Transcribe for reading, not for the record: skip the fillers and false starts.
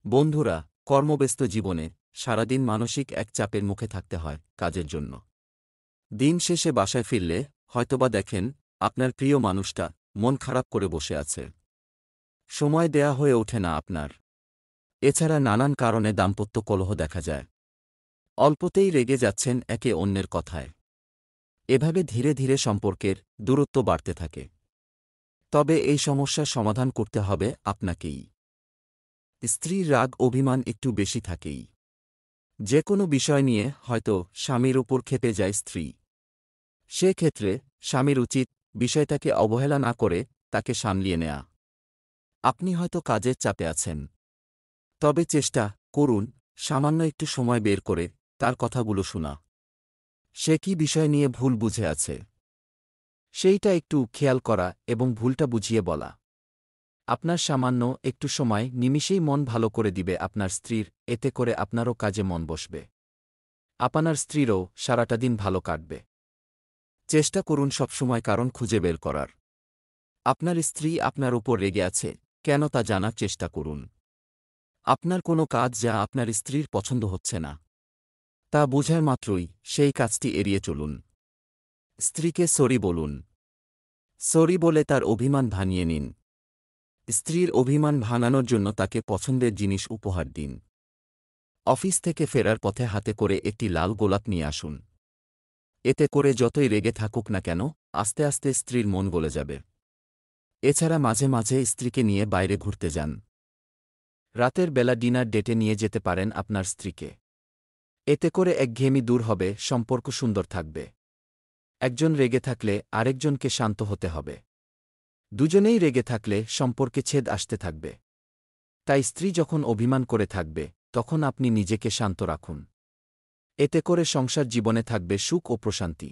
বন্ধুরা, কর্মব্যস্ত জীবনে সারাদিন মানসিক এক চাপের মুখে থাকতে হয় কাজের জন্য। দিন শেষে বাসায় ফিরলে হয়তোবা দেখেন আপনার প্রিয় মানুষটা মন খারাপ করে বসে আছে। সময় দেয়া হয়ে ওঠে না আপনার। এছাড়া নানান কারণে দাম্পত্য কলহ দেখা যায়। অল্পতেই রেগে যাচ্ছেন একে অন্যের কথায়। এভাবে ধীরে ধীরে সম্পর্কের দূরত্ব বাড়তে থাকে। তবে এই সমস্যার সমাধান করতে হবে আপনাকেই। স্ত্রীর রাগ অভিমান একটু বেশি থাকেই। যে কোনো বিষয় নিয়ে হয়তো স্বামীর ওপর ক্ষেপে যায় স্ত্রী। সে ক্ষেত্রে স্বামীর উচিত বিষয়টাকে অবহেলা না করে তাকে সামলিয়ে নেয়া। আপনি হয়তো কাজের চাপে আছেন। তবে চেষ্টা করুন সামান্য একটু সময় বের করে তার কথাগুলো শোনা। সে কি বিষয় নিয়ে ভুল বুঝে আছে সেইটা একটু খেয়াল করা এবং ভুলটা বুঝিয়ে বলা। আপনার সামান্য একটু সময় নিমিষেই মন ভালো করে দিবে আপনার স্ত্রীর, এতে করে আপনারও কাজে মন বসবে। আপনার স্ত্রীরও সারাটা দিন ভালো কাটবে। চেষ্টা করুন সবসময় কারণ খুঁজে বের করার। আপনার স্ত্রী আপনার উপর রেগে আছে কেন তা জানার চেষ্টা করুন। আপনার কোনো কাজ যা আপনার স্ত্রীর পছন্দ হচ্ছে না তা বোঝার মাত্রই সেই কাজটি এড়িয়ে চলুন। স্ত্রীকে সরি বলুন। সরি বলে তার অভিমান ভানিয়ে নিন। স্ত্রীর অভিমান ভাঙানোর জন্য তাকে পছন্দের জিনিস উপহার দিন। অফিস থেকে ফেরার পথে হাতে করে একটি লাল গোলাপ নিয়ে আসুন। এতে করে যতই রেগে থাকুক না কেন আস্তে আস্তে স্ত্রীর মন গলে যাবে। এছাড়া মাঝে মাঝে স্ত্রীকে নিয়ে বাইরে ঘুরতে যান। রাতের বেলা ডিনার ডেটে নিয়ে যেতে পারেন আপনার স্ত্রীকে। এতে করে একঘেয়েমি দূর হবে, সম্পর্ক সুন্দর থাকবে। একজন রেগে থাকলে আরেকজনকে শান্ত হতে হবে। দুজনেই রেগে থাকলে সম্পর্কে ছেদ আসতে থাকবে। তাই স্ত্রী যখন অভিমান করে থাকবে তখন আপনি নিজেকে শান্ত রাখুন। এতে করে সংসার জীবনে থাকবে সুখ ও প্রশান্তি।